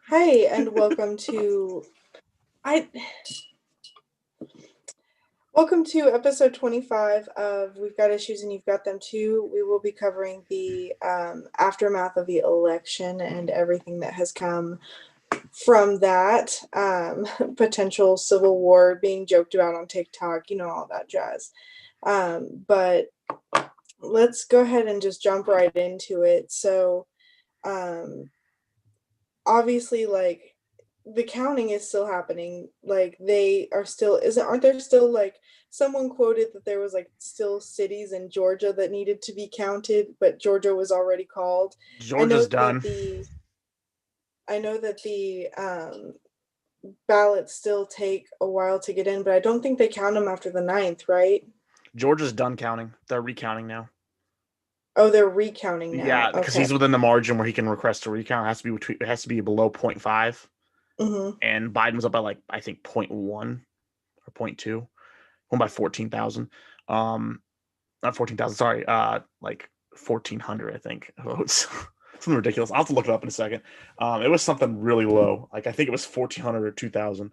Hi, and welcome to I welcome to episode 25 of We've Got Issues and You've Got Them Too. We will be covering the aftermath of the election and everything that has come from that. Potential civil war being joked about on TikTok, all that jazz. But let's go ahead and just jump right into it. So, um, obviously, like, the counting is still happening. Like, they are still isn't aren't there still, like, someone quoted that there was, like, still cities in Georgia that needed to be counted, but Georgia was already called. I know Georgia's that done. the ballots still take a while to get in, but I don't think they count them after the 9th, right? Georgia's done counting. They're recounting now. Oh, they're recounting now. Yeah, because Okay. he's within the margin where he can request a recount. It has to be below zero point 0.5. Mm-hmm. And Biden was up by like I think 0.1 or zero point 0.2. Won by 14,000. Not 14,000, sorry. Like 1,400, I think, votes. Something ridiculous. I'll have to look it up in a second. It was something really low. Like I think it was 1,400 or 2,000.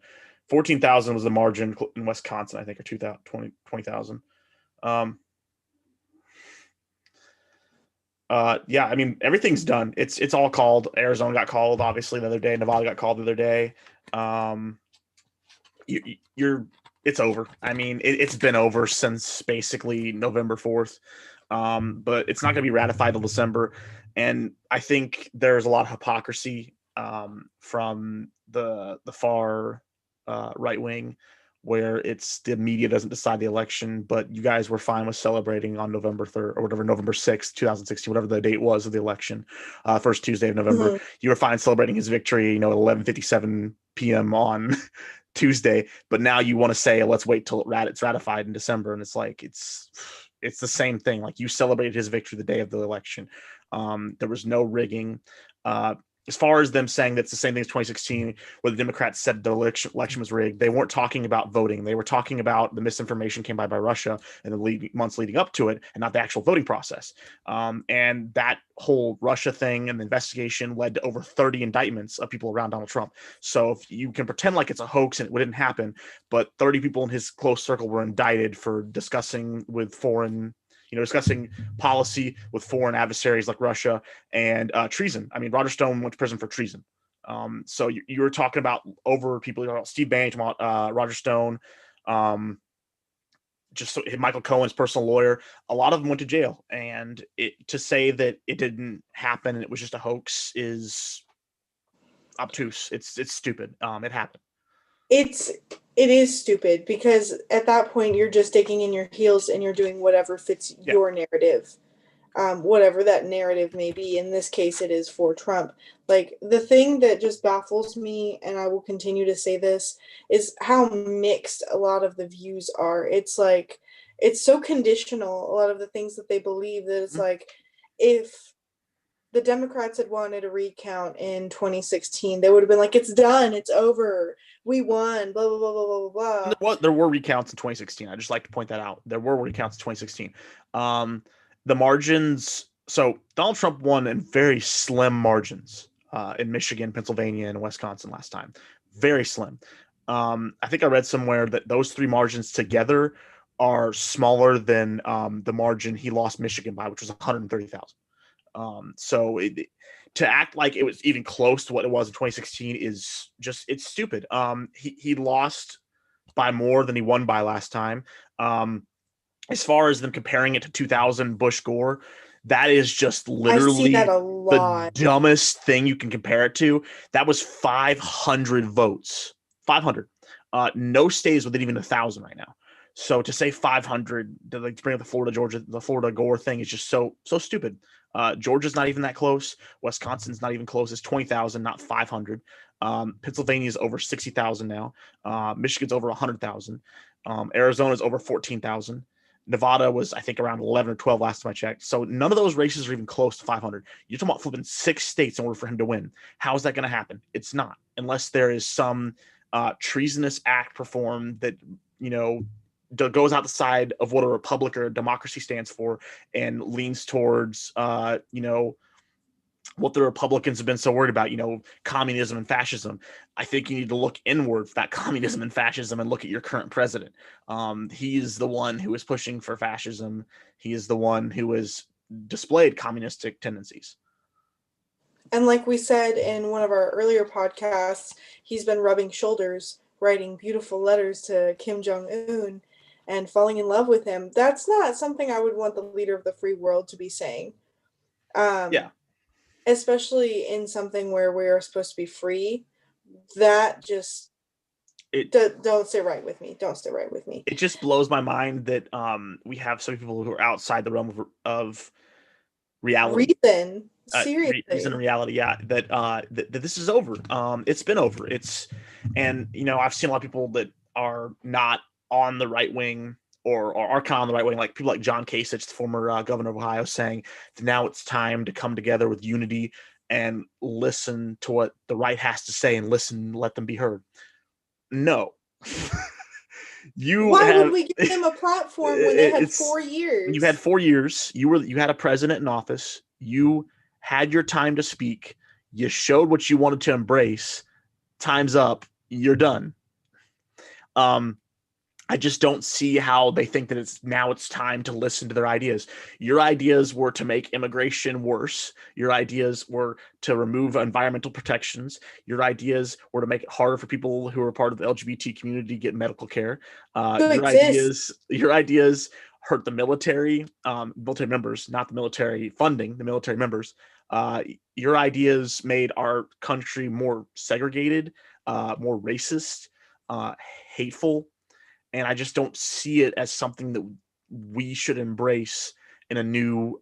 14,000 was the margin in Wisconsin, I think, or 20,000. Um, yeah, I mean everything's done. It's all called. Arizona got called obviously the other day. Nevada got called the other day. Um, you're it's over. I mean it's been over since basically November 4th. But it's not going to be ratified till December, and I think there's a lot of hypocrisy from the far right wing where it's the media doesn't decide the election, but you guys were fine with celebrating on November 3rd or whatever, November 6th, 2016, whatever the date was of the election, first Tuesday of November. Mm-hmm. You were fine celebrating his victory, at 11:57 p.m. on Tuesday, but now you want to say, let's wait till it's ratified in December. And it's like, it's the same thing. Like you celebrated his victory the day of the election. There was no rigging. As far as them saying that's the same thing as 2016, where the Democrats said the election was rigged, they weren't talking about voting. They were talking about the misinformation came by Russia in the months leading up to it, and not the actual voting process. And that whole Russia thing and the investigation led to over 30 indictments of people around Donald Trump. So if you can pretend like it's a hoax and it didn't happen, but 30 people in his close circle were indicted for discussing policy with foreign adversaries like Russia and treason. I mean, Roger Stone went to prison for treason. So you were talking about over people, Steve Bannon, Roger Stone, just Michael Cohen's personal lawyer. A lot of them went to jail, and to say that it didn't happen and it was just a hoax is obtuse. It's stupid. It happened. It's it is stupid because at that point you're just digging in your heels and you're doing whatever fits Yeah. your narrative, whatever that narrative may be. In this case, it is for Trump. Like, the thing that just baffles me, and I will continue to say this, is how mixed a lot of the views are. It's like it's so conditional, a lot of the things that they believe, that it's Mhm. like, if the Democrats had wanted a recount in 2016, they would have been like, it's done, it's over, we won, blah, blah, blah, blah, blah, blah. There were recounts in 2016. I just like to point that out. There were recounts in 2016. Um, the margins. So Donald Trump won in very slim margins in Michigan, Pennsylvania, and Wisconsin last time. Very slim. I think I read somewhere that those three margins together are smaller than the margin he lost Michigan by, which was 130,000. To act like it was even close to what it was in 2016 is just it's stupid. He lost by more than he won by last time. Um, as far as them comparing it to 2000 Bush Gore, that is just I see that literally a the lot. dumbest thing you can compare it to. That was 500 votes. 500. No stays within even 1,000 right now. So to say 500 to bring up the Florida Gore thing is just so stupid. Georgia's not even that close. Wisconsin's not even close. It's 20,000, not 500. Pennsylvania's over 60,000 now. Michigan's over 100,000. Arizona's over 14,000. Nevada was, I think, around 11 or 12 last time I checked. So none of those races are even close to 500. You're talking about flipping 6 states in order for him to win. How is that going to happen? It's not, unless there is some treasonous act performed that, goes outside of what a republic or a democracy stands for and leans towards, what the Republicans have been so worried about, communism and fascism. I think you need to look inward for that communism and fascism and look at your current president. He is the one who is pushing for fascism. He is the one who has displayed communistic tendencies. And like we said in one of our earlier podcasts, he's been rubbing shoulders, writing beautiful letters to Kim Jong-un and falling in love with him. That's not something I would want the leader of the free world to be saying. Yeah. Especially in something where we are supposed to be free. That just don't sit right with me. Don't sit right with me. It just blows my mind that we have some people who are outside the realm of reality. Reason. Seriously. Reason and reality, yeah. That this is over. It's been over. And I've seen a lot of people that are not on the right wing or are kind of on the right wing, like people like John Kasich, the former governor of Ohio, saying that now it's time to come together with unity and listen to what the right has to say and let them be heard. No. Why would we give them a platform when they had 4 years? You had 4 years. You had a president in office. You had your time to speak. You showed what you wanted to embrace. Time's up. You're done. I just don't see how they think that it's time to listen to their ideas. Your ideas were to make immigration worse. Your ideas were to remove environmental protections. Your ideas were to make it harder for people who are part of the LGBT community to get medical care. Your ideas hurt the military members, not the military funding, the military members. Your ideas made our country more segregated, more racist, hateful. And I just don't see it as something that we should embrace in a new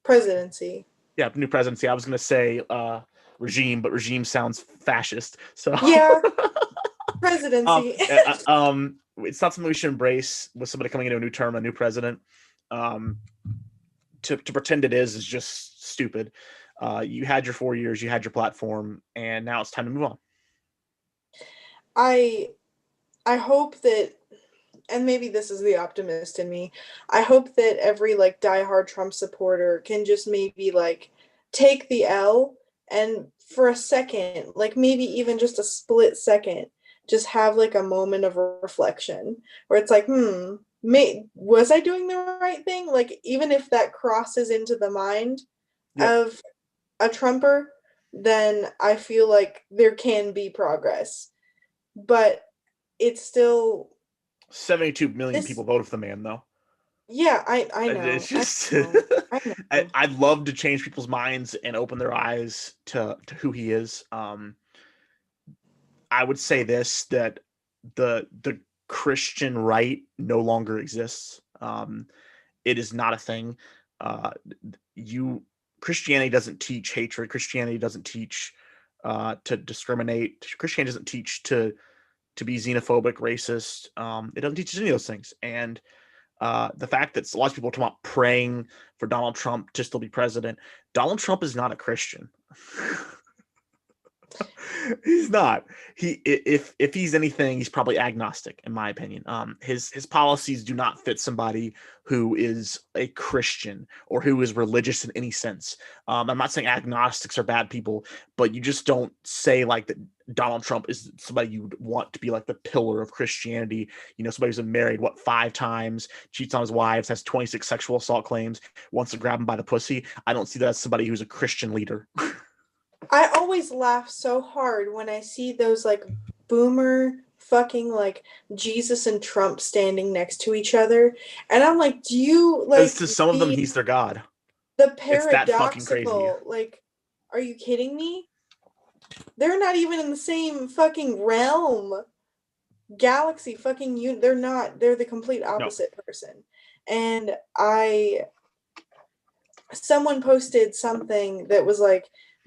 presidency. Yeah, new presidency. I was going to say regime, but regime sounds fascist. So yeah, presidency. It's not something we should embrace with somebody coming into a new term, a new president. To pretend it is just stupid. You had your 4 years, you had your platform, and now it's time to move on. I hope that, and maybe this is the optimist in me, I hope that every diehard Trump supporter can just maybe take the L and for a second, maybe even just a split second, just have a moment of reflection where it's was I doing the right thing? Even if that crosses into the mind of a Trumper, then I feel like there can be progress. But it's still 72 million people voted for the man, though. Yeah, I know. It's just I know. I'd love to change people's minds and open their eyes to who he is. I would say this, that the Christian right no longer exists. It is not a thing. Christianity doesn't teach hatred. Christianity doesn't teach to discriminate. Christianity doesn't teach to be xenophobic, racist. It doesn't teach us any of those things. And the fact that a lot of people are talking about praying for Donald Trump to still be president. Donald Trump is not a Christian. He's not. If he's anything, he's probably agnostic, in my opinion. His policies do not fit somebody who is a Christian or who is religious in any sense. I'm not saying agnostics are bad people, but you just don't say that Donald Trump is somebody you would want to be the pillar of Christianity. Somebody who's been married 5 times, cheats on his wives, has 26 sexual assault claims, wants to grab him by the pussy. I don't see that as somebody who's a Christian leader. I always laugh so hard when I see those boomer fucking Jesus and Trump standing next to each other, and I'm do you to some of them he's their god. The paradoxical, are you kidding me? They're not even in the same fucking realm, galaxy, fucking they're not. They're the complete opposite person. And someone posted something that was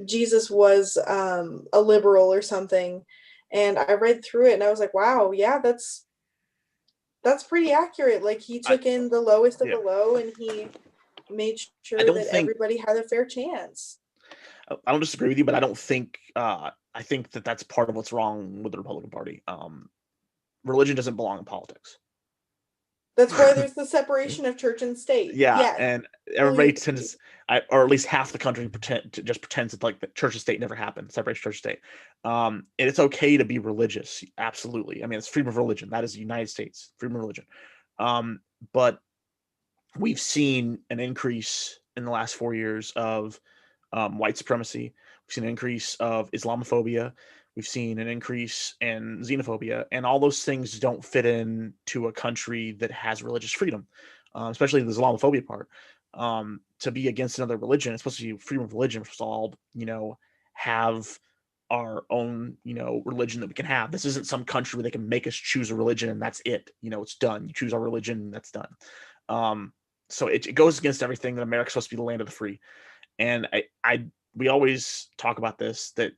Jesus was a liberal or something, and I read through it and I was wow, yeah, that's pretty accurate. He took in the lowest of the low, and he made sure that everybody had a fair chance. I don't disagree with you, but I don't think I think that that's part of what's wrong with the Republican Party. Religion doesn't belong in politics. That's why there's the separation of church and state. Yeah, Yes, and fully everybody agree. tends, or at least half the country pretends that like the church and state never happened, separation church and state. And it's okay to be religious, absolutely. I mean, it's freedom of religion. That is the United States, freedom of religion. Um, but we've seen an increase in the last 4 years of white supremacy. We've seen an increase of Islamophobia. We've seen an increase in xenophobia, and all those things don't fit in to a country that has religious freedom, especially the Islamophobia part. To be against another religion, especially freedom of religion, we're supposed to all, have our own, religion that we can have. This isn't some country where they can make us choose a religion and that's it. It's done. You choose our religion and that's done. So it goes against everything that America's supposed to be the land of the free. And we always talk about this, that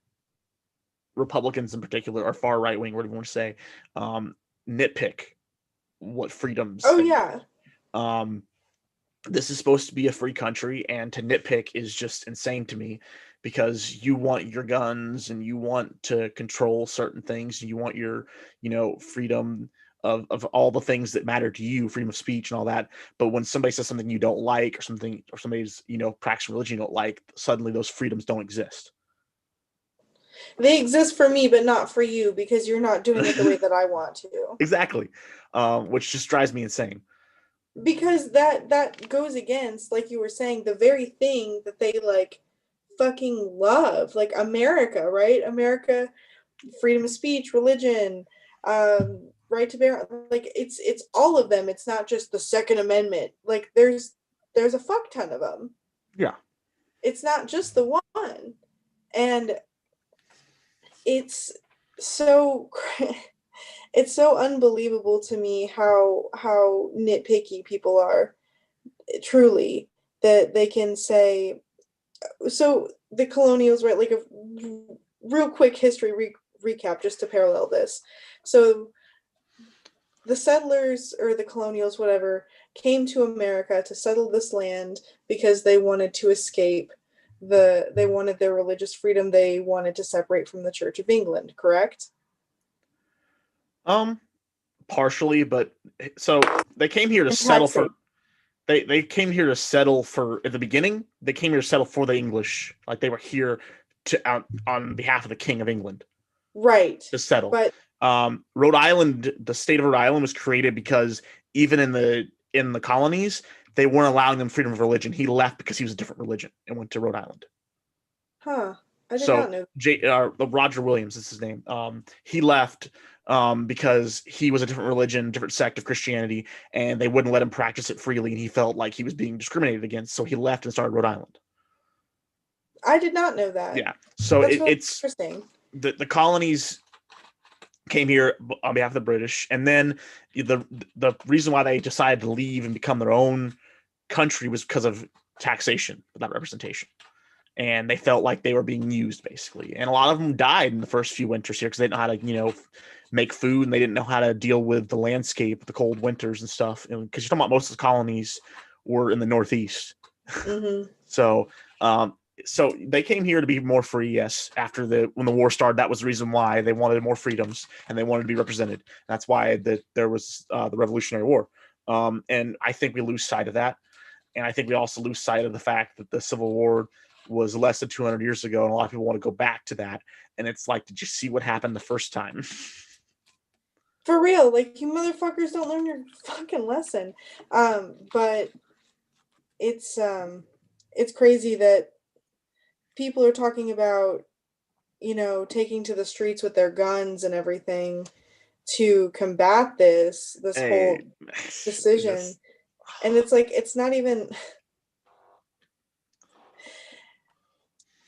Republicans in particular are far right wing, whatever you want to say, nitpick what freedoms Oh they yeah. um this is supposed to be a free country, and to nitpick is just insane to me, because you want your guns and you want to control certain things, and you want your, freedom of all the things that matter to you, freedom of speech and all that. But when somebody says something you don't like, or something, or somebody's, practicing religion you don't like, suddenly those freedoms don't exist. They exist for me, but not for you, because you're not doing it the way that I want to. Exactly. Which just drives me insane. Because that goes against, like you were saying, the very thing that they like fucking love, like America, right? America, freedom of speech, religion, right to bear, like it's all of them. It's not just the Second Amendment. Like there's a fuck ton of them. Yeah. It's not just the one. And it's so it's so unbelievable to me how nitpicky people are, truly, that they can say. So the colonials, right, like a real quick history recap just to parallel this. So the settlers, or the colonials, whatever, came to America to settle this land because they wanted to escape they wanted their religious freedom. They wanted to separate from the Church of England, correct? Um, Partially, but so they came here to And settle for. taxation. They came here to settle for, at the beginning. They came here to settle for the English, like they were here to out on behalf of the King of England Right. to settle. But Rhode Island, the state of Rhode Island, was created because even in the colonies, they weren't allowing them freedom of religion. He left because he was a different religion and went to Rhode Island. huh, I did So not know. Roger Williams is his name. He left because he was a different religion, different sect of Christianity, and they wouldn't let him practice it freely, and he felt like he was being discriminated against. So he left and started Rhode Island. I did not know that. Yeah. So That's really it's interesting. the colonies came here on behalf of the British, and then the reason why they decided to leave and become their own country was because of taxation without representation. And they felt like they were being used, basically. And a lot of them died in the first few winters here because they didn't know how to, make food, and they didn't know how to deal with the landscape, the cold winters and stuff. Because you're talking about most of the colonies were in the Northeast. Mm-hmm. So, so they came here to be more free. Yes, after when the war started, that was the reason why they wanted more freedoms and they wanted to be represented. That's why there was the Revolutionary War. And I think we lose sight of that. And I think we also lose sight of the fact that the Civil War was less than 200 years ago, and a lot of people want to go back to that. And it's like, did you see what happened the first time? For real, like, you motherfuckers don't learn your fucking lesson. But it's crazy that people are talking about, taking to the streets with their guns and everything to combat this Hey, whole decision. just, And it's like, it's not even,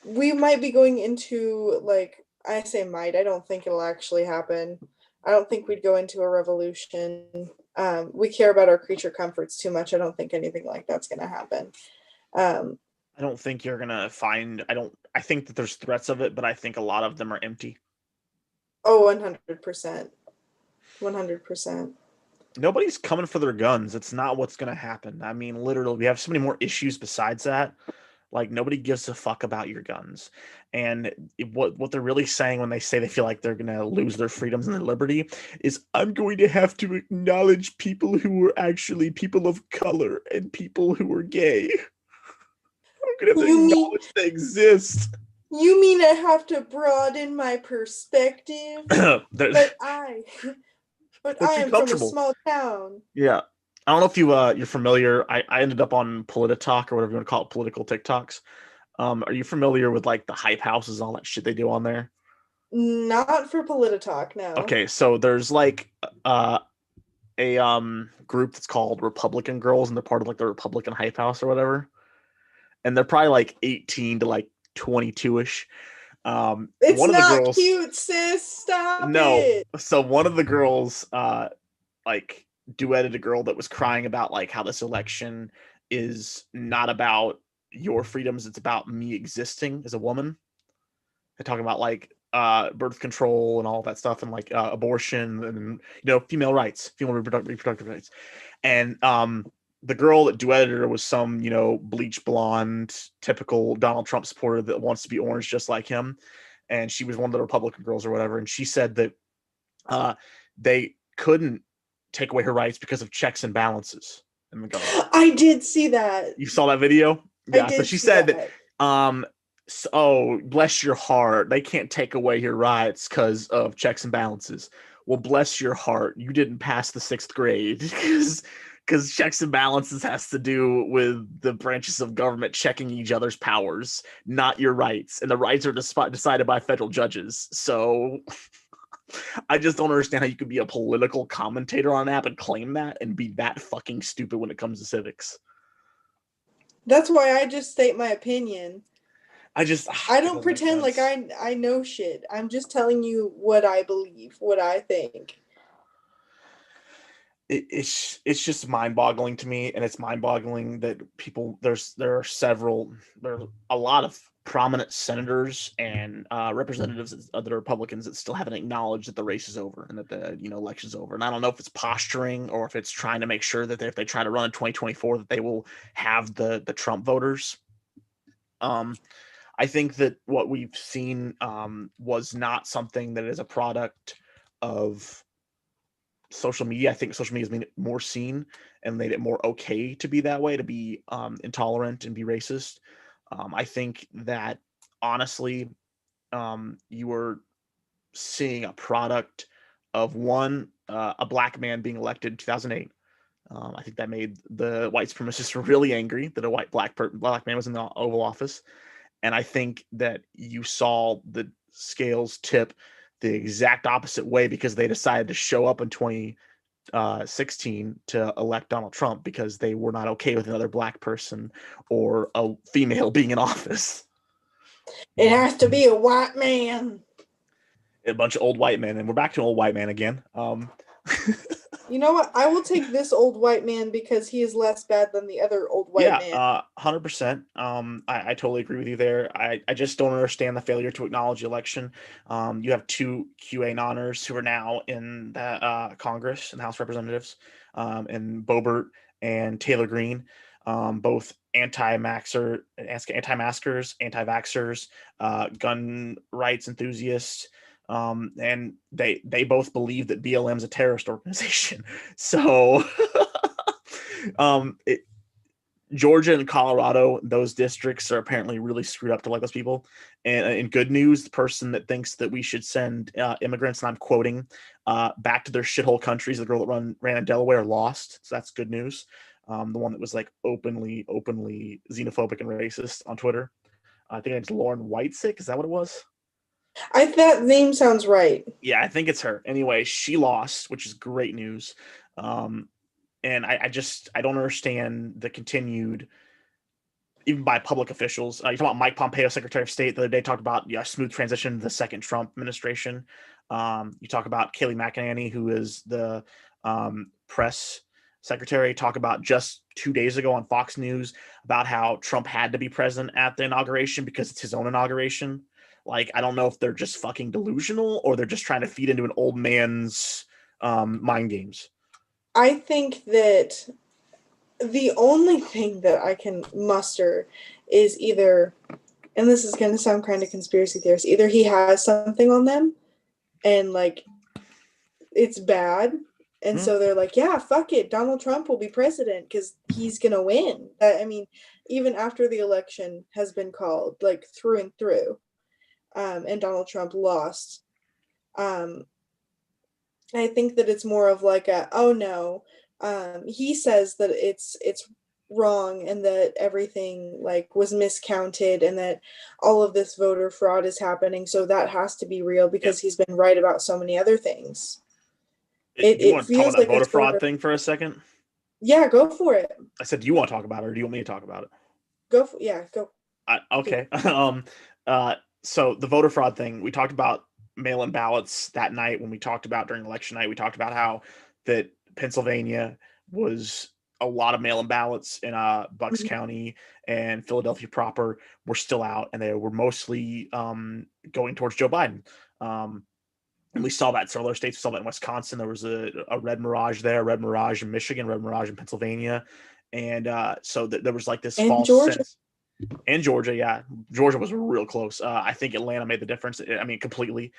we might be going into, like, I say might, I don't think it'll actually happen. I don't think we'd go into a revolution. We care about our creature comforts too much. I don't think anything like that's going to happen. I don't think you're gonna find. I think that there's threats of it, but I think a lot of them are empty. Oh, 100%. 100%. Nobody's coming for their guns. It's not what's gonna happen. I mean, literally, we have so many more issues besides that. Like, nobody gives a fuck about your guns. And what they're really saying when they say they feel like they're going to lose their freedoms and their liberty is, I'm going to have to acknowledge people who are actually people of color and people who are gay. I'm going to have to You mean acknowledge they exist. you mean I have to broaden my perspective? But I but They're I too am from a comfortable. small town. Yeah. I don't know if you're familiar. I ended up on Polititalk, or whatever you want to call it, political TikToks. Are you familiar with like the hype houses, all that shit they do on there? Not for Polititalk, no. Okay, so there's like a group that's called Republican Girls, and they're part of like the Republican hype house or whatever. And they're probably like 18 to like 22ish. It's One of the not girls, cute, sis. Stop no. it. So one of the girls like duetted a girl that was crying about like how this election is not about your freedoms, it's about me existing as a woman. They're talking about like birth control and all that stuff, and like abortion and female rights, female reproductive rights. And the girl that duetted her was some bleach blonde, typical Donald Trump supporter that wants to be orange just like him. And she was one of the Republican girls or whatever, and she said that they couldn't take away her rights because of checks and balances in the government. I did see that. You saw that video? I Yeah. So did she see said that, that. oh, bless your heart, they can't take away your rights because of checks and balances. Well, bless your heart, you didn't pass the 6th grade because checks and balances has to do with the branches of government checking each other's powers, not your rights. And the rights are decided by federal judges. So I just don't understand how you could be a political commentator on an app and claim that and be that fucking stupid when it comes to civics. That's why I just state my opinion. I don't pretend like I know shit. I'm just telling you what I believe, what I think. It's just mind-boggling to me, and it's mind-boggling that there are a lot of prominent senators and representatives of the Republicans that still haven't acknowledged that the race is over and that the election's over. And I don't know if it's posturing or if it's trying to make sure that if they try to run in 2024 that they will have the Trump voters. I think that what we've seen was not something that is a product of social media. I think social media has made it more seen and made it more okay to be that way, to be intolerant and be racist. I think that honestly, you were seeing a product of a black man being elected in 2008. I think that made the white supremacists really angry that a black man was in the Oval Office. And I think that you saw the scales tip the exact opposite way because they decided to show up in 2016 to elect Donald Trump because they were not okay with another black person or a female being in office. It has to be a white man. A bunch of old white men, and we're back to an old white man again. You know what? I will take this old white man because he is less bad than the other old white man. 100%. I totally agree with you there. I just don't understand the failure to acknowledge the election. You have two QAnoners who are now in the Congress and House of Representatives, and Boebert and Taylor Greene, both anti-maskers, anti-vaxxers, gun rights enthusiasts. And they both believe that BLM is a terrorist organization. So, Georgia and Colorado, those districts are apparently really screwed up to like those people. And in good news, the person that thinks that we should send immigrants, and I'm quoting, back to their shithole countries, the girl that ran in Delaware, lost. So that's good news. The one that was like openly xenophobic and racist on Twitter. I think it's Lauren Whitesick. Is that what it was? That name sounds right. Yeah, I think it's her. Anyway, she lost, which is great news. And I don't understand the continued, even by public officials. You talk about Mike Pompeo, Secretary of State, the other day talked about smooth transition to the second Trump administration. You talk about Kayleigh McEnany, who is the press secretary, talk about just 2 days ago on Fox News about how Trump had to be present at the inauguration because it's his own inauguration. Like, I don't know if they're just fucking delusional or they're just trying to feed into an old man's mind games. I think that the only thing that I can muster is either, and this is going to sound kind of conspiracy theorist, either he has something on them and like it's bad. And so they're like, yeah, fuck it. Donald Trump will be president because he's going to win. I mean, even after the election has been called, like through and through, and Donald Trump lost, I think that it's more of like a, oh no, he says that it's wrong and that everything like was miscounted and that all of this voter fraud is happening. So that has to be real because he's been right about so many other things. You It want to talk feels about that like voter a sort fraud of, thing for a second? yeah, go for it. I said, do you want to talk about it, or do you want me to talk about it? Go for, yeah, go. Okay. So the voter fraud thing, we talked about mail-in ballots that night when we talked about during election night. We talked about how that Pennsylvania was a lot of mail-in ballots in Bucks Mhm. County and Philadelphia proper were still out, and they were mostly going towards Joe Biden. And we saw that in several other states. We saw that in Wisconsin. There was a red mirage there, red mirage in Michigan, red mirage in Pennsylvania. And so there was like this And false Georgia. sense. And Georgia, yeah. Georgia was real close. I think Atlanta made the difference. I mean, completely.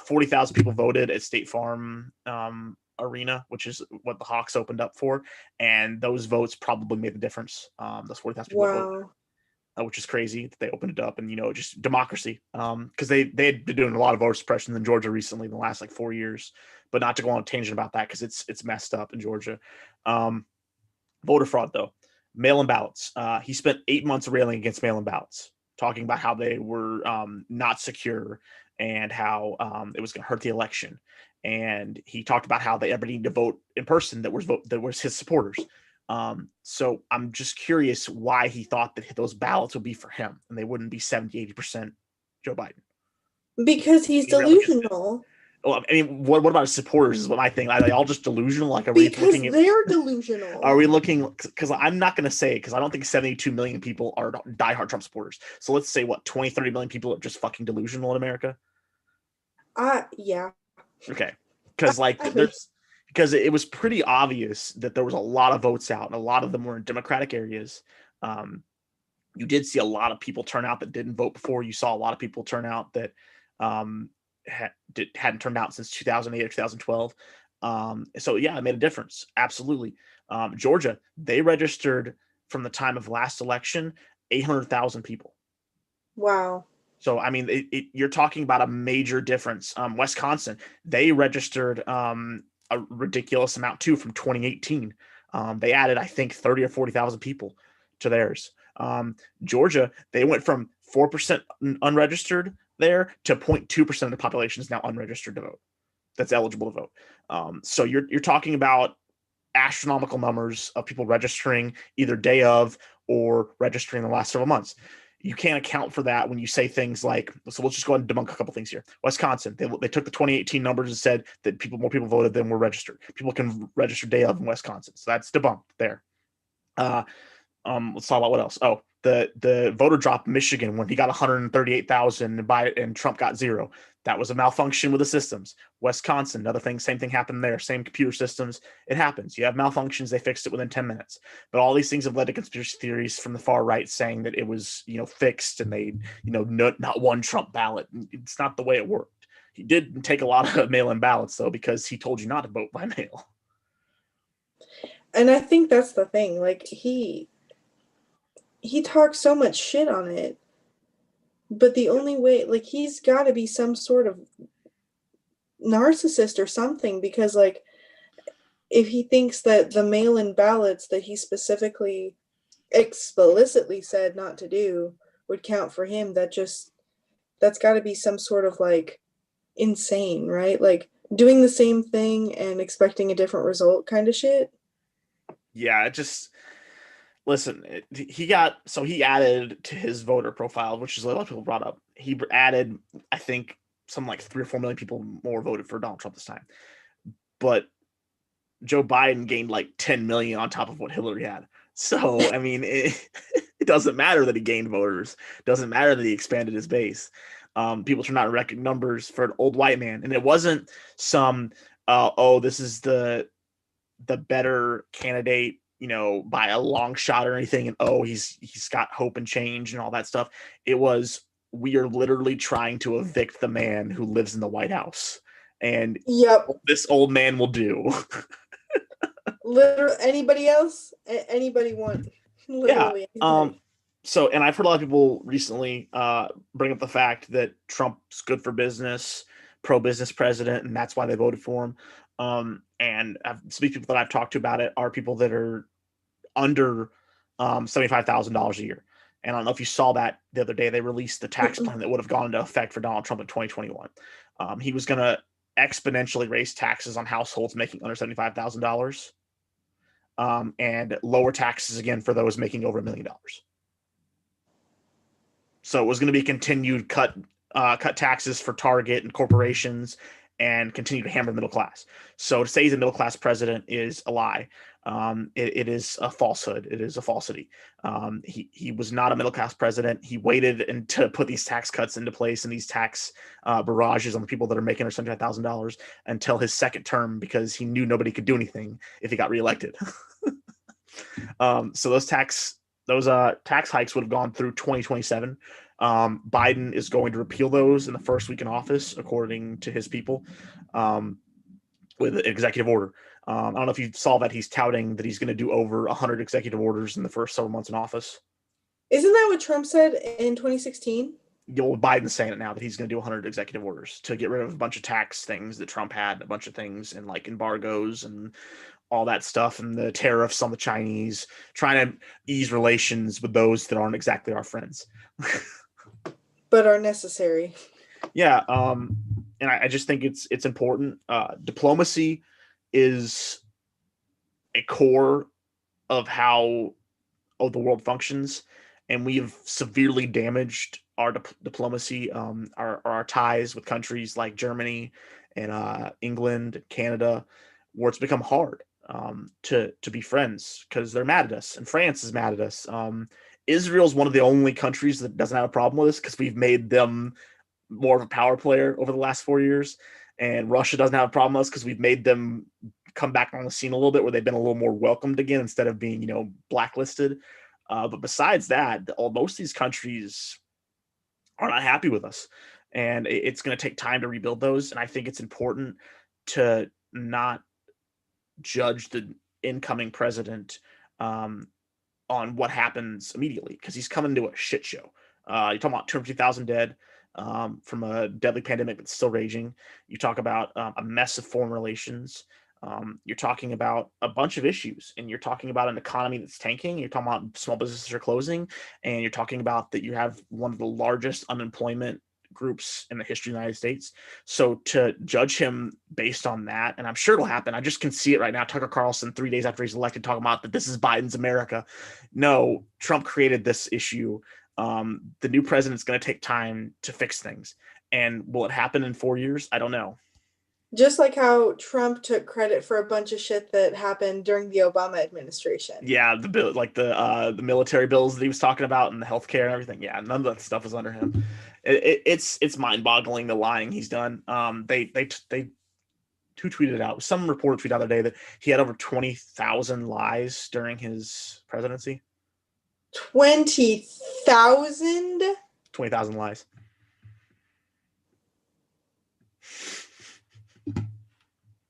40,000 people voted at State Farm Arena, which is what the Hawks opened up for. And those votes probably made the difference. Those 40,000 people that voted, Wow. which is crazy that they opened it up and, just democracy. Because they had been doing a lot of voter suppression in Georgia recently in the last like 4 years. But not to go on a tangent about that because it's messed up in Georgia. Voter fraud, though. Mail-in ballots. He spent 8 months railing against mail-in ballots, talking about how they were not secure and how it was going to hurt the election. And he talked about how they ever need to vote in person that was his supporters. So I'm just curious why he thought that those ballots would be for him and they wouldn't be 70-80% Joe Biden. Because he's He railed against it. delusional. Well, I mean, what about his supporters? Is what I think. Are they all just delusional? Like, are we Because looking at? they're Are delusional. we looking? Because I'm not going to say because I don't think 72 million people are diehard Trump supporters. So let's say what 20, 30 million people are just fucking delusional in America. Yeah. Okay, because like I think there's because it was pretty obvious that there was a lot of votes out and a lot of them were in Democratic areas. Um, you did see a lot of people turn out that didn't vote before. You saw a lot of people turn out that um, hadn't turned out since 2008 or 2012. So yeah, it made a difference. Absolutely. Georgia, they registered from the time of last election 800,000 people. wow. So I mean, you're talking about a major difference. Wisconsin, they registered a ridiculous amount too from 2018. They added, I think, 30 or 40,000 people to theirs. Georgia, they went from 4% unregistered there to 0.2% of the population is now unregistered to vote. That's eligible to vote. So you're talking about astronomical numbers of people registering either day of or registering in the last several months. You can't account for that when you say things like, so let's just go ahead and debunk a couple things here. Wisconsin, they took the 2018 numbers and said that more people voted than were registered. People can register day of in Wisconsin. So that's debunked there. Let's talk about what else. Oh, the voter drop in Michigan when he got 138,000 and Trump got 0. That was a malfunction with the systems. Wisconsin, another thing, same thing happened there. Same computer systems. It happens. You have malfunctions. They fixed it within 10 minutes. But all these things have led to conspiracy theories from the far right saying that it was, fixed and they, not one Trump ballot. It's not the way it worked. He did take a lot of mail-in ballots though, because he told you not to vote by mail. And I think that's the thing. Like he talks so much shit on it. But the only way, like, he's got to be some sort of narcissist or something because, like, if he thinks that the mail in ballots that he specifically explicitly said not to do would count for him, that's got to be some sort of like insane, right? Like, doing the same thing and expecting a different result kind of shit. Yeah, it just listen, he added to his voter profile, which is a lot of people brought up. He added, I think, something like 3 or 4 million people more voted for Donald Trump this time. But Joe Biden gained like 10 million on top of what Hillary had. So, I mean, it doesn't matter that he gained voters. It doesn't matter that he expanded his base. People turned out record numbers for an old white man. And it wasn't some, this is the better candidate by a long shot or anything, and oh, he's got hope and change and all that stuff. It was, we are literally trying to evict the man who lives in the White House, and Yep. this old man will do. Literally, anybody else? Anybody want Yeah. literally anybody. So, and I've heard a lot of people recently bring up the fact that Trump's good for business, pro-business president, and that's why they voted for him. And some people that I've talked to about it are people that are under $75,000 a year. And I don't know if you saw that the other day. They released the tax plan that would have gone into effect for Donald Trump in 2021. He was going to exponentially raise taxes on households making under $75,000, and lower taxes again for those making over $1 million. So it was going to be continued cut taxes for Target and corporations, and continue to hammer the middle class. So to say he's a middle class president is a lie. It is a falsehood. It is a falsity. He was not a middle class president. He waited and to put these tax cuts into place and these tax barrages on the people that are making under $75,000 until his second term, because he knew nobody could do anything if he got reelected. So those tax hikes would have gone through 2027. Biden is going to repeal those in the first week in office, according to his people, with an executive order. I don't know if you saw that he's touting that he's going to do over 100 executive orders in the first several months in office. Isn't that what Trump said in 2016? Biden's saying it now, that he's going to do 100 executive orders to get rid of a bunch of tax things that Trump had, a bunch of things, and like embargoes and all that stuff, and the tariffs on the Chinese, trying to ease relations with those that aren't exactly our friends. But are necessary. Yeah. And I just think it's important. Diplomacy is a core of how the world functions, and we've severely damaged our diplomacy, our ties with countries like Germany and England, Canada, where it's become hard to be friends because they're mad at us, and France is mad at us. Israel's one of the only countries that doesn't have a problem with us because we've made them more of a power player over the last 4 years, and Russia doesn't have a problem with us because we've made them come back on the scene a little bit, where they've been a little more welcomed again instead of being blacklisted. But besides that, most of these countries are not happy with us, and it's going to take time to rebuild those. And I think it's important to not judge the incoming president on what happens immediately, because he's coming to a shit show. You're talking about 250,000 dead from a deadly pandemic that's still raging. You talk about a mess of foreign relations. You're talking about a bunch of issues, and you're talking about an economy that's tanking. You're talking about small businesses are closing, and you're talking about that you have one of the largest unemployment groups in the history of the United States. So to judge him based on that, and I'm sure it'll happen. I just can see it right now. Tucker Carlson, 3 days after he's elected, talking about that this is Biden's America. No, Trump created this issue. The new president's going to take time to fix things. And will it happen in 4 years? I don't know. Just like how Trump took credit for a bunch of shit that happened during the Obama administration. Yeah, the bill, like the military bills that he was talking about, and the healthcare and everything. Yeah, none of that stuff was under him. It's mind-boggling the lying he's done. They who tweeted it out? Some reporter tweeted the other day that he had over 20,000 lies during his presidency. 20,000? 20,000 lies.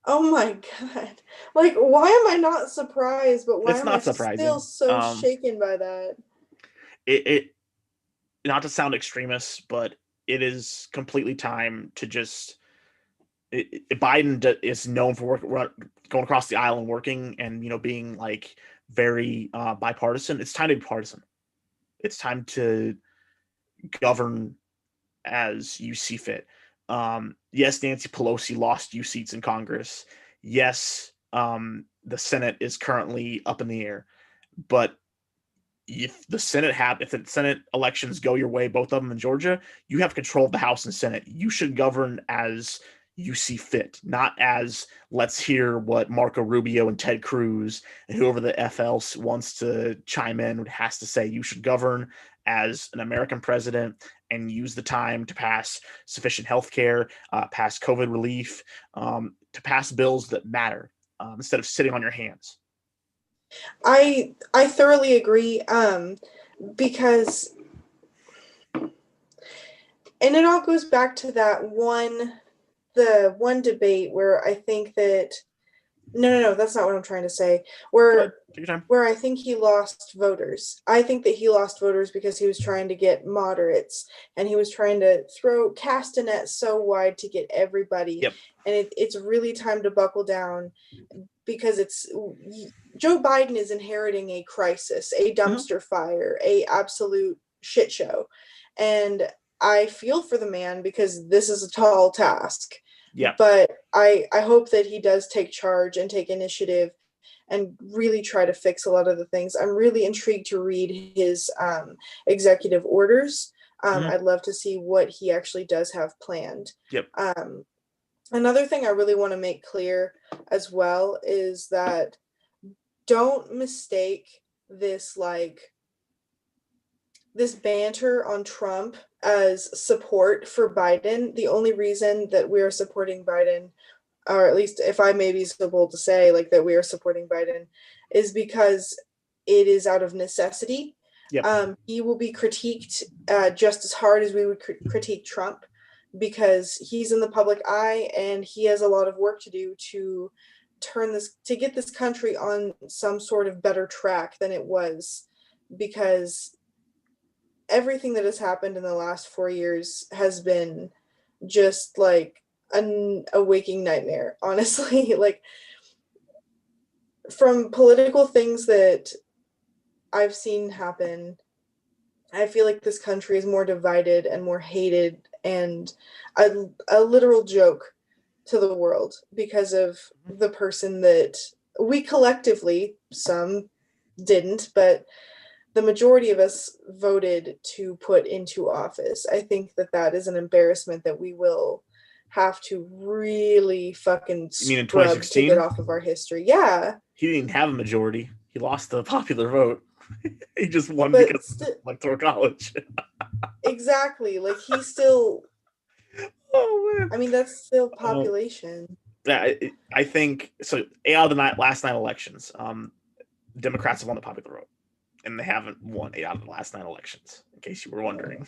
Oh my God. Like, why am I not surprised? But why It's am not I surprising. still so shaken by that? It not to sound extremist, but it is completely time to just. Biden is known for going across the aisle and working, and being like very bipartisan. It's time to be partisan. It's time to govern as you see fit. Yes, Nancy Pelosi lost you seats in Congress. Yes, the Senate is currently up in the air, but if the Senate elections go your way, both of them in Georgia, you have control of the House and Senate. You should govern as you see fit, not as let's hear what Marco Rubio and Ted Cruz and whoever the FL wants to chime in has to say. You should govern as an American president and use the time to pass sufficient health care, pass COVID relief, to pass bills that matter, instead of sitting on your hands. I thoroughly agree. Because, and it all goes back to the one debate where I think that no, that's not what I'm trying to say. Go ahead, Where take your time. where I think he lost voters. I think that he lost voters because he was trying to get moderates and he was trying to cast a net so wide to get everybody. Yep. And it's really time to buckle down because Joe Biden is inheriting a crisis, a dumpster fire, a absolute shit show. And I feel for the man because this is a tall task. Yeah. But I hope that he does take charge and take initiative and really try to fix a lot of the things. I'm really intrigued to read his executive orders. I'd love to see what he actually does have planned. Yep. Another thing I really want to make clear as well is that don't mistake this this banter on Trump as support for Biden. The only reason that we are supporting Biden, or at least if I may be so bold to say, like that we are supporting Biden, is because it is out of necessity. Yep. He will be critiqued just as hard as we would critique Trump because he's in the public eye and he has a lot of work to do to get this country on some sort of better track than it was, because everything that has happened in the last 4 years has been just like a waking nightmare, honestly. Like, from political things that I've seen happen, I feel like this country is more divided and more hated and a literal joke to the world because of the person that we collectively, some didn't, but the majority of us voted to put into office. I think that that is an embarrassment that we will have to really fucking You mean in scrub to get 2016? off of our history. Yeah, He didn't have a majority. He lost the popular vote. He just won but because of electoral college. exactly. Like, he's still, Oh man. I mean, that's still population. Yeah, I think so. 8 out of the last 9 elections, Democrats have won the popular vote, and they haven't won 8 out of the last 9 elections. In case you were wondering.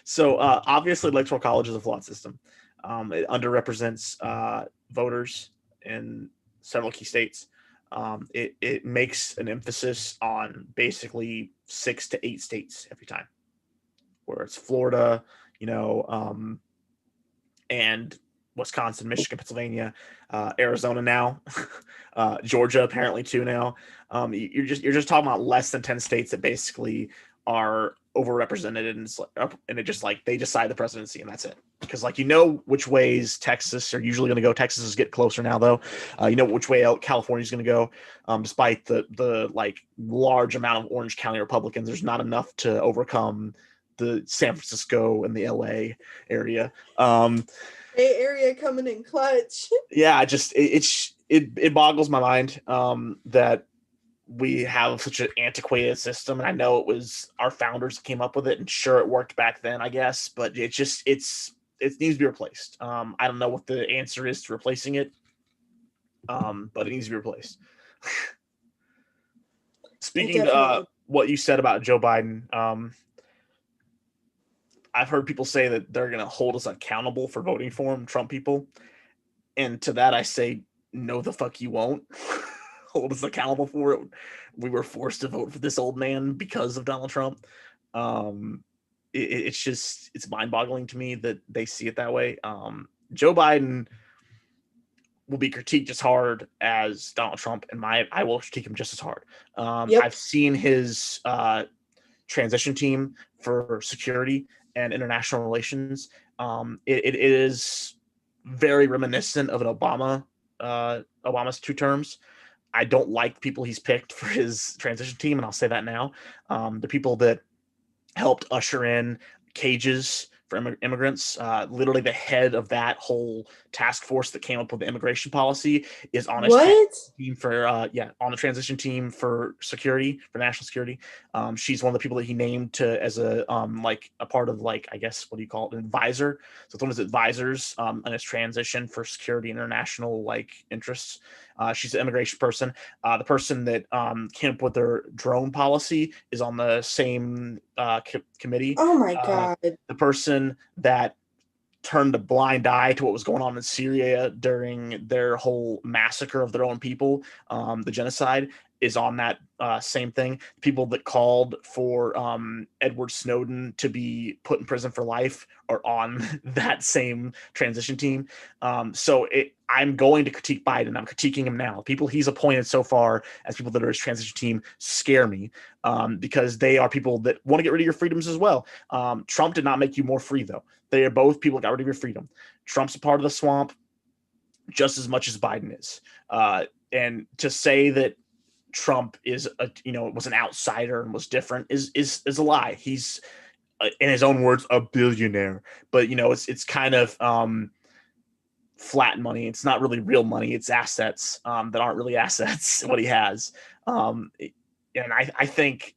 So obviously, electoral college is a flawed system. It underrepresents voters in several key states. It makes an emphasis on basically 6 to 8 states every time, where it's Florida, and Wisconsin, Michigan, Pennsylvania, Arizona now, Georgia apparently too now. You're just talking about less than 10 states that basically are overrepresented, and it just like they decide the presidency and that's it. Because which ways Texas are usually going to go. Texas is getting closer now though. Which way California is going to go. Despite the like large amount of Orange County Republicans, there's not enough to overcome the San Francisco and the LA area. Bay Area coming in clutch. Yeah, it boggles my mind that we have such an antiquated system, and I know it was our founders that came up with it, and sure, it worked back then, I guess, but it needs to be replaced. I don't know what the answer is to replacing it, but it needs to be replaced. Speaking to what you said about Joe Biden, I've heard people say that they're going to hold us accountable for voting for him, Trump people. And to that, I say, no, the fuck you won't hold us accountable for it. We were forced to vote for this old man because of Donald Trump. It's mind boggling to me that they see it that way. Joe Biden will be critiqued as hard as Donald Trump, and I will critique him just as hard. Yep. I've seen his transition team for security and international relations. It is very reminiscent of an Obama's 2 terms. I don't like people he's picked for his transition team, and I'll say that now. The people that helped usher in cages for immigrants. Literally, the head of that whole task force that came up with the immigration policy is on his What? team for on the transition team for security, for national security. She's one of the people that he named to as a like a part of, like, I guess, what do you call it, an advisor. So it's one of his advisors on his transition for security international like interests. She's an immigration person. The person that came up with their drone policy is on the same committee. Oh my Uh, God. the person that turned a blind eye to what was going on in Syria during their whole massacre of their own people, the genocide, is on that same thing. People that called for Edward Snowden to be put in prison for life are on that same transition team. I'm going to critique Biden. I'm critiquing him now. People he's appointed so far as people that are his transition team scare me, because they are people that want to get rid of your freedoms as well. Trump did not make you more free, though. They are both people that got rid of your freedom. Trump's a part of the swamp just as much as Biden is. And to say that Trump was an outsider and was different is a lie. He's in his own words a billionaire, but it's kind of flat money. It's not really real money. It's assets that aren't really assets. What he has, and I think,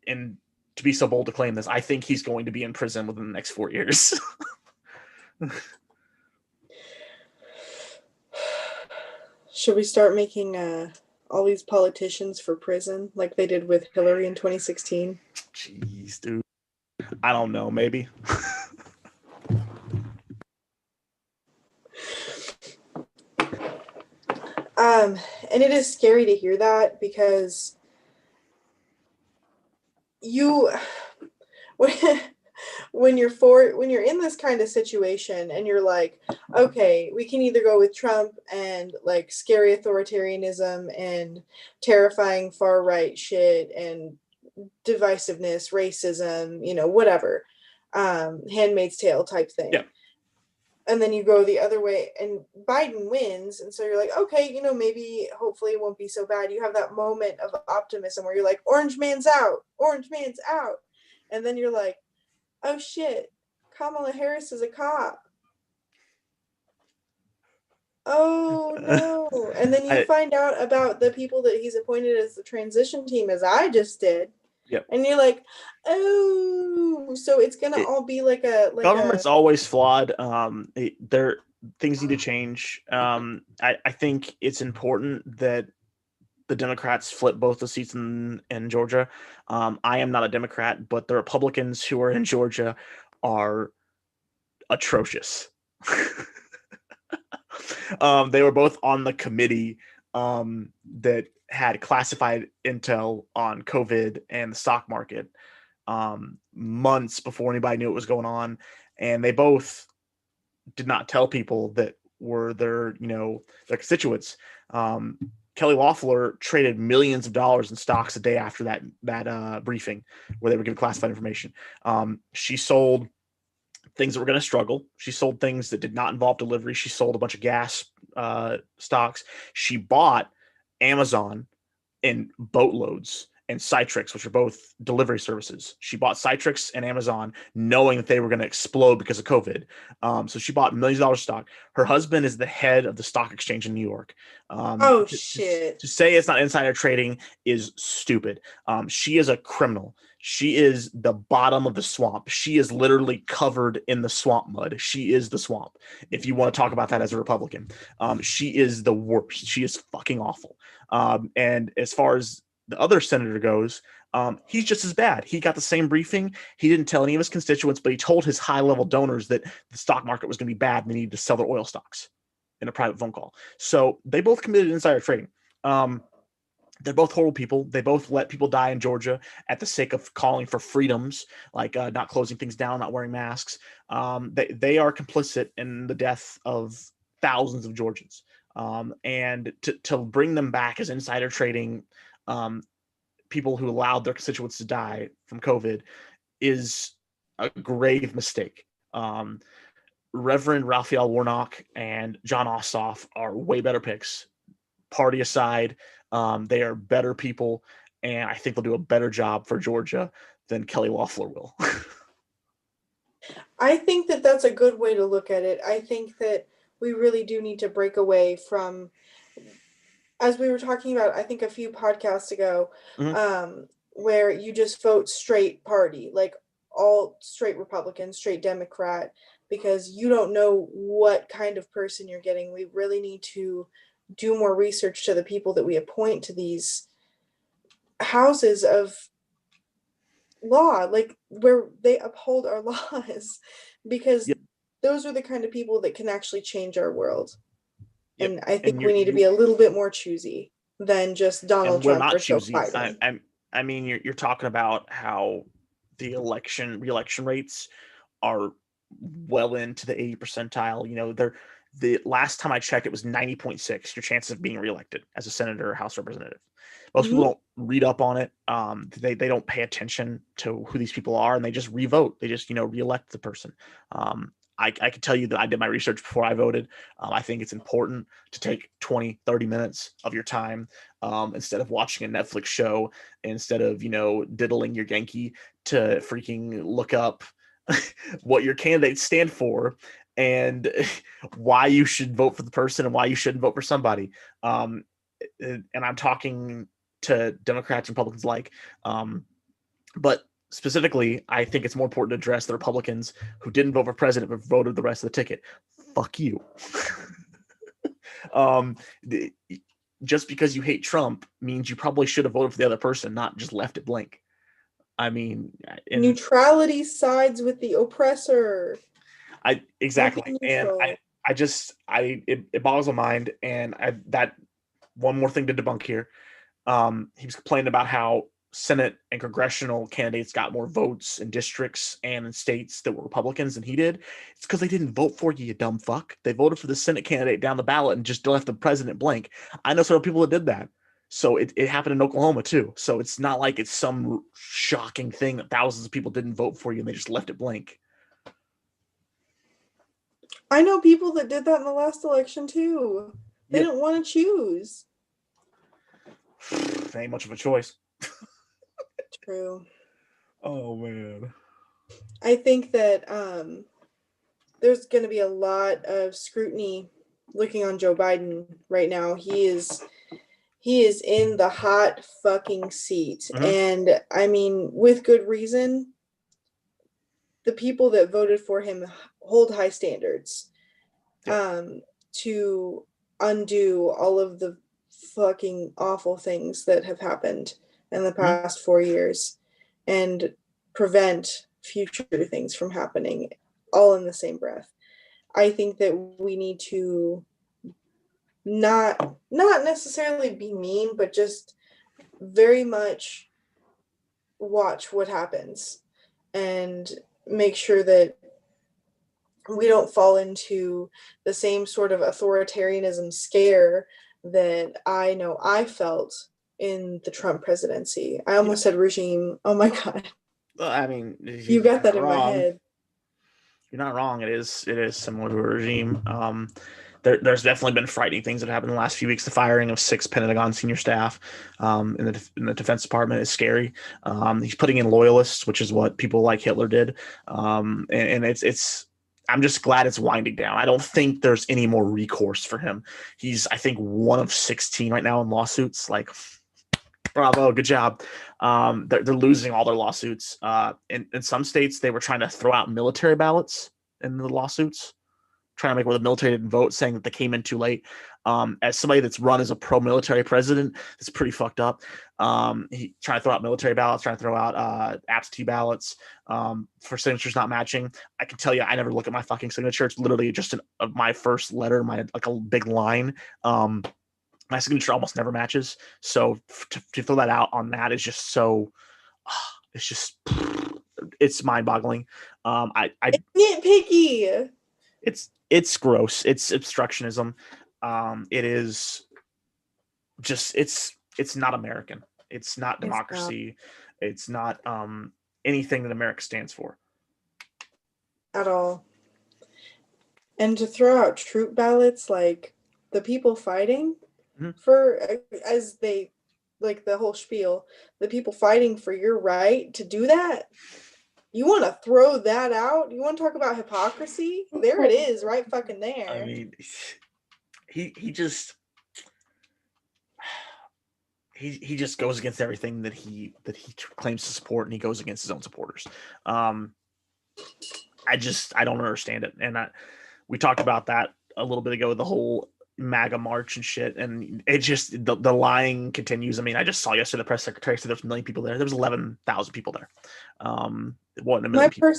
and to be so bold to claim this, I think he's going to be in prison within the next 4 years. Should we start making all these politicians for prison like they did with Hillary in 2016? Jeez, dude. I don't know. Maybe. And it is scary to hear that, because you when you're in this kind of situation and you're like, okay, we can either go with Trump and like scary authoritarianism and terrifying far right shit and divisiveness, racism, whatever, Handmaid's Tale type thing. Yeah. And then you go the other way and Biden wins. And so you're like, okay, maybe hopefully it won't be so bad. You have that moment of optimism where you're like, Orange Man's out. And then you're like, oh shit, Kamala Harris is a cop. Oh no. And then you find out about the people that he's appointed as the transition team, as I just did. Yep. And you're like, oh, so it's gonna all be like government's always flawed. Things need to change. I think it's important that the Democrats flip both the seats in Georgia. I am not a Democrat, but the Republicans who are in Georgia are atrocious. They were both on the committee that had classified intel on COVID and the stock market months before anybody knew what was going on. And they both did not tell people that were their constituents. Kelly Loeffler traded millions of dollars in stocks a day after that briefing where they were given classified information. She sold things that were going to struggle. She sold things that did not involve delivery. She sold a bunch of gas stocks. She bought Amazon in boatloads and Citrix, which are both delivery services. She bought Citrix and Amazon knowing that they were going to explode because of COVID. So she bought millions of dollars of stock. Her husband is the head of the stock exchange in New York. Shit. To say it's not insider trading is stupid. She is a criminal. She is the bottom of the swamp. She is literally covered in the swamp mud. She is the swamp. If you want to talk about that as a Republican, she is the worst. She is fucking awful. And as far as the other senator goes, he's just as bad. He got the same briefing. He didn't tell any of his constituents, but he told his high-level donors that the stock market was going to be bad and they needed to sell their oil stocks in a private phone call. So they both committed insider trading. They're both horrible people. They both let people die in Georgia at the sake of calling for freedoms, like not closing things down, not wearing masks. They are complicit in the death of thousands of Georgians. And to bring them back as insider trading people who allowed their constituents to die from COVID is a grave mistake. Reverend Raphael Warnock and John Ossoff are way better picks. Party aside, they are better people, and I think they'll do a better job for Georgia than Kelly Loeffler will. I think that that's a good way to look at it. I think that we really do need to break away from, as we were talking about, I think a few podcasts ago, Mhm. where you just vote straight party, like all straight Republican, straight Democrat, because you don't know what kind of person you're getting. We really need to do more research to the people that we appoint to these houses of law, like where they uphold our laws, because Yep. those are the kind of people that can actually change our world. Yep. And I And think we need to be a little bit more choosy than just Donald and we're Trump not or Joe choosy. Biden. I mean, you're talking about how the reelection rates are well into the 80 percentile. You know, they're the last time I checked, it was 90.6. Your chances of being reelected as a senator or House representative. Most people Mm-hmm. don't read up on it. They don't pay attention to who these people are, and they just revote. They just reelect the person. I can tell you that I did my research before I voted. I think it's important to take 20, 30 minutes of your time instead of watching a Netflix show, instead of, diddling your Genki, to freaking look up what your candidates stand for and why you should vote for the person and why you shouldn't vote for somebody. And I'm talking to Democrats and Republicans alike. But specifically, I think it's more important to address the Republicans who didn't vote for president but voted the rest of the ticket. Fuck you. um, just because you hate Trump means you probably should have voted for the other person, not just left it blank. I mean, and Neutrality sides with the oppressor. exactly, Nothing and neutral. it boggles my mind, and that one more thing to debunk here. He was complaining about how Senate and congressional candidates got more votes in districts and in states that were Republicans than he did. It's because they didn't vote for you, you dumb fuck. They voted for the Senate candidate down the ballot and just left the president blank. I know several people that did that. So it happened in Oklahoma too. So it's not like it's some shocking thing that thousands of people didn't vote for you and they just left it blank. I know people that did that in the last election too. They Yep. didn't want to choose. Ain't much of a choice. True. Oh man. I think that there's going to be a lot of scrutiny looking on Joe Biden right now. He is in the hot fucking seat, Mm-hmm. and I mean, with good reason. The people that voted for him hold high standards, Yep. to undo all of the fucking awful things that have happened in the Mm-hmm. past 4 years and prevent future things from happening all in the same breath. I think that we need to not necessarily be mean, but just very much watch what happens and make sure that we don't fall into the same sort of authoritarianism scare that I know I felt in the Trump presidency. I Yeah. almost said regime. Oh my God. Well, I mean, You you're got not that in my wrong. head. You're not wrong. It is similar to a regime. There's definitely been frightening things that happened in the last few weeks. The firing of 6 Pentagon senior staff in the Defense Department is scary. He's putting in loyalists, which is what people like Hitler did. And it's. I'm just glad it's winding down. I don't think there's any more recourse for him. He's, I think, one of 16 right now in lawsuits. Like, bravo, good job. They're losing all their lawsuits. In some states, they were trying to throw out military ballots in the lawsuits, trying to make where the military didn't vote, saying that they came in too late. As somebody that's run as a pro-military president, it's pretty fucked up. He trying to throw out military ballots, trying to throw out absentee ballots for signatures not matching. I can tell you, I never look at my fucking signature. It's literally just my first letter, my like a big line. My signature almost never matches. So to throw that out on that is just so, it's just, it's mind boggling. Nitpicky. It's gross. It's obstructionism. It is just, it's not American. It's not It's not democracy. It's not anything that America stands for. at all. And to throw out troop ballots, like the people fighting Mhm. for, as they, like the whole spiel, the people fighting for your right to do that, You want to throw that out? You want to talk about hypocrisy? There it is, right fucking there. I mean, he just he just goes against everything that he claims to support, and he goes against his own supporters. I don't understand it, and we talked about that a little bit ago, the whole MAGA march and shit, and it just the lying continues. I mean, I just saw yesterday the press secretary said there was 1 million people there. There was 11,000 people there. It wasn't a million people.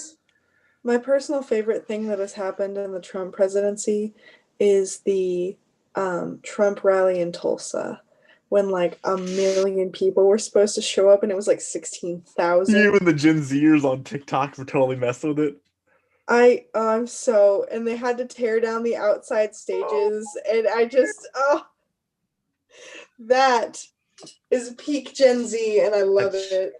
My personal favorite thing that has happened in the Trump presidency is the Trump rally in Tulsa, when like 1 million people were supposed to show up and it was like 16,000. Even the Gen Zers on TikTok were totally messing with it. And they had to tear down the outside stages, and that is peak Gen Z, and I love it.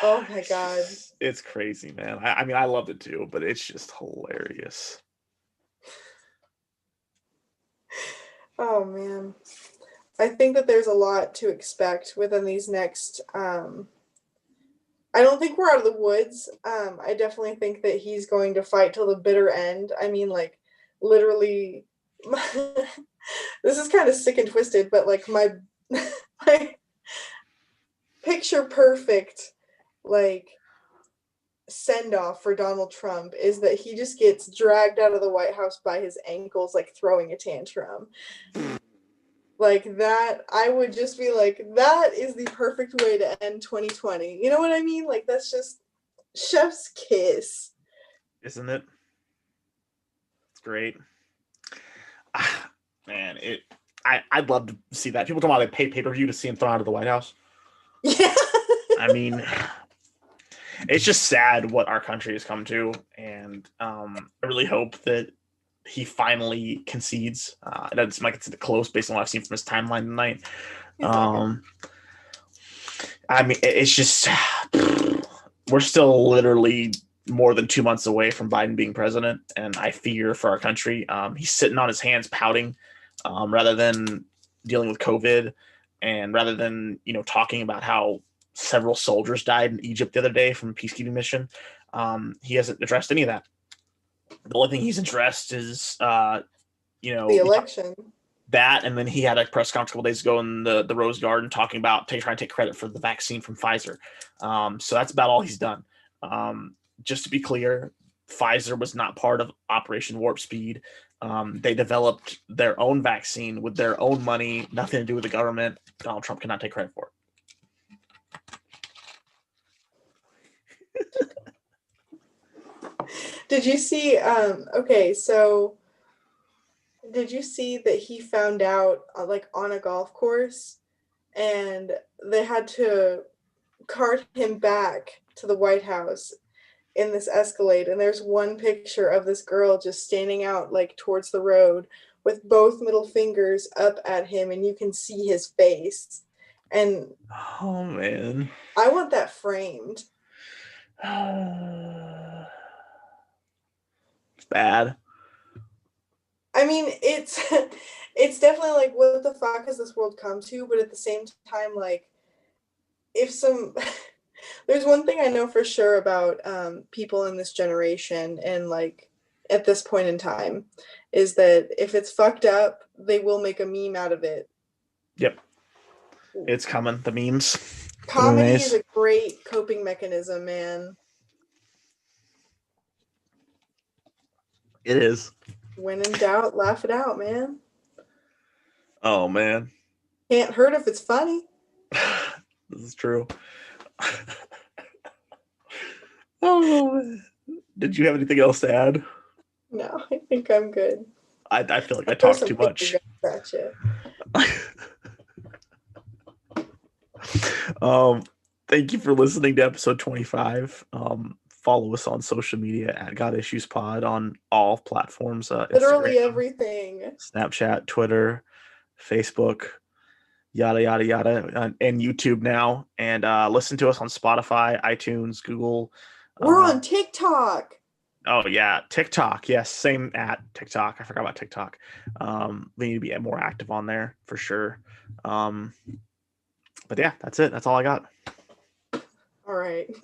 Oh my God. It's crazy, man. I mean, I loved it too, but it's just hilarious. Oh man. I think that there's a lot to expect within these next I don't think we're out of the woods. I definitely think that he's going to fight till the bitter end. I mean, like, literally, this is kind of sick and twisted, but like my picture perfect, like, send off for Donald Trump is that he just gets dragged out of the White House by his ankles, like throwing a tantrum. Like that, I would just be like, that is the perfect way to end 2020. You know what I mean? Like, that's just chef's kiss. Isn't it? It's great. Man, I'd love to see that. People talk about they pay pay-per-view to see him thrown out of the White House. Yeah. I mean, it's just sad what our country has come to, and I really hope that he finally concedes. It doesn't seem like it's close based on what I've seen from his timeline tonight. I mean, it's just we're still literally more than 2 months away from Biden being president, and I fear for our country. He's sitting on his hands pouting rather than dealing with COVID, and rather than talking about how several soldiers died in Egypt the other day from a peacekeeping mission. He hasn't addressed any of that. The only thing he's addressed is, the election. That, and then he had a press conference a couple days ago in the Rose Garden talking about trying to take credit for the vaccine from Pfizer. So that's about all he's done. Just to be clear, Pfizer was not part of Operation Warp Speed. They developed their own vaccine with their own money, nothing to do with the government. Donald Trump cannot take credit for it. Did you see did you see that he found out like on a golf course, and they had to cart him back to the White House in this Escalade, and there's one picture of this girl just standing out like towards the road with both middle fingers up at him, and you can see his face. And oh man, I want that framed. It's bad. I mean, it's definitely like, what the fuck has this world come to? But at the same time, like, if there's one thing I know for sure about people in this generation and like at this point in time, is that if it's fucked up, they will make a meme out of it. Yep. It's coming. The memes. Comedy is a great coping mechanism, man. It is. When in doubt, laugh it out, man. Oh, man. Can't hurt if it's funny. This is true. Oh, did you have anything else to add? No, I think I'm good. I feel like I talked too much. Thank you for listening to episode 25. Follow us on social media at God Issues Pod on all platforms. Literally Instagram, everything. Snapchat, Twitter, Facebook, yada, yada, yada, and YouTube now. And listen to us on Spotify, iTunes, Google. We're on TikTok. Oh, yeah. TikTok. Yes. Same at TikTok. I forgot about TikTok. We need to be more active on there for sure. But yeah, that's it. That's all I got. All right.